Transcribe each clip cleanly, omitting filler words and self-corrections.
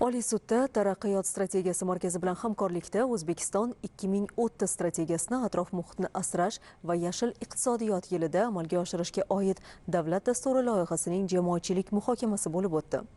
Oliy sudda Taraqqiyot strategiyasi markazi bilan hamkorlikda O'zbekiston 2030 strategiyasini atrof muhitni asrash va yashil iqtisodiyot yilida amalga oshirishga oid davlat dasturi loyihasining jamoatchilik muhokamasi bo'lib o'tdi.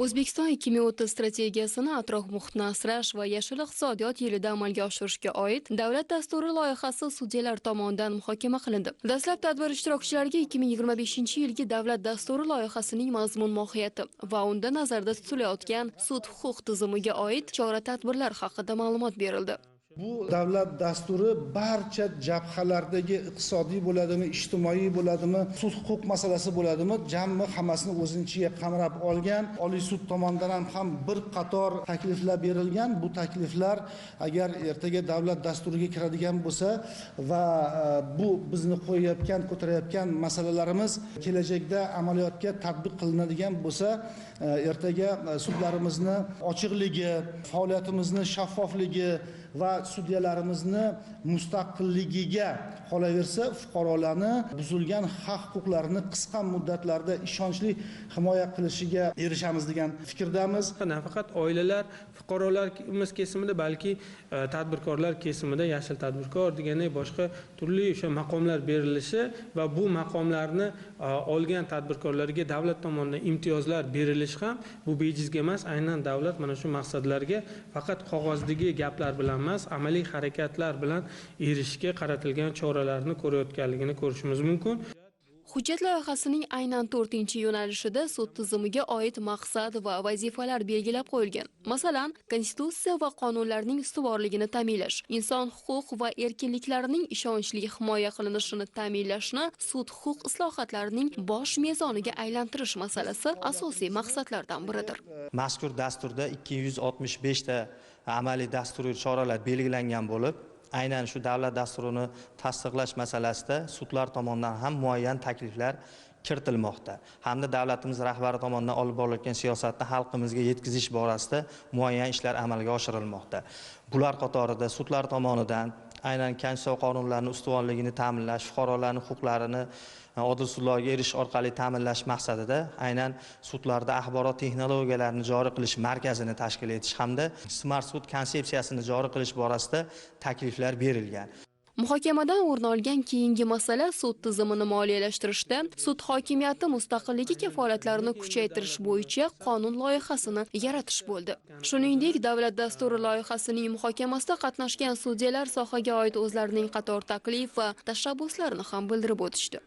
O'zbekiston 2030 strategiyasini atrof muhitni asrash va yashil iqtisodiyot yilida amalga oshirishga oid davlat dasturi loyihasi sudyalar tomonidan muhokama qilindi. Dastlab tadbir ishtirokchilariga 2025-yilgi davlat dasturi loyihasining mazmun-mohiyati va unda nazarda tutilayotgan sud-huquq tizimiga oid chora-tadbirlar haqida ma'lumot berildi. Bu davlat dasturi barcha jabhalardagi iqtisodiy bo'ladimi, ijtimoiy bo'ladimi, sud-huquq masalasi bo'ladimi, jami hammasini o'z ichiga qamrab olgan. Oliy sud tomonidan ham bir qator takliflar berilgan. Bu takliflar agar ertaga davlat dasturiga kiradigan bo'lsa va bu bizni ko'tarayotgan masalalarimiz kelajakda amaliyotga tatbiq qilinadigan bo'lsa, ertaga sudlarimizni ochiqligi, faoliyatimizni shaffofligi va sudyalarimizni mustaqilligiga qolaversa, fuqarolarni buzilgan haq-huquqlarini qisqa muddatlarda ishonchli himoya qilishiga erishamiz degan fikrdamiz. Nafaqat oilalar, fuqarolarimiz kesimida, balki tadbirkorlar kesimida yashil tadbirkor degandek boshqa turli o'sha maqomlar berilishi va bu maqomlarni olgan tadbirkorlarga davlat tomonidan imtiyozlar berilishi ham bu bejizga emas. Aynan davlat mana shu maqsadlarga faqat qog'ozdagi gaplar bilan emas, amaliy harakatlar bilan erishishga qaratilgan choralarni ko'rayotganligini ko'rishimiz mumkin. Hujjat loyihasining aynan 4-yo'nalishida sud tizimiga oid maqsad va vazifalar belgilab qo'yilgan. Masalan, konstitutsiya va qonunlarning ustuvorligini ta'minlash, inson huquq va erkinliklarining ishonchli himoya qilinishini ta'minlashni sud-huquq islohotlarining bosh mezoniga aylantirish masalasi asosiy maqsadlardan biridir. Mazkur dasturda 265 ta amaliy dasturiy choralar belgilangan bo'lib, aynan shu davlat dasturini tasdiqlash masalasida sudlar tomonidan ham muayyan takliflar kiritilmoqda. Hamda davlatimiz rahbari tomonidan olib borilayotgan siyosatni xalqimizga yetkazish borasida muayyan ishlar amalga oshirilmoqda. Bular qatorida sudlar tomonidan aynan konstitutsiya qonunlarining ustuvorligini ta'minlash, fuqarolarning huquqlarini odil sudlarga erishish orqali ta'minlash maqsadida aynan sudlarda axborot texnologiyalarini joriy qilish markazini tashkil etish hamda Smart sud konsepsiyasini joriy qilish borasida takliflar berilgan. Muhokamadan o'rin olgan keyingi masala sud tizimini moliyalashtirishda sud hokimiyati mustaqilligi kafolatlarini kuchaytirish bo'yicha qonun loyihasini yaratish bo'ldi. Shuningdek, davlat dasturi loyihasining muhokamasida qatnashgan sudyalar sohaga oid o'zlarining qator taklif va tashabbuslarini ham bildirib o'tishdi.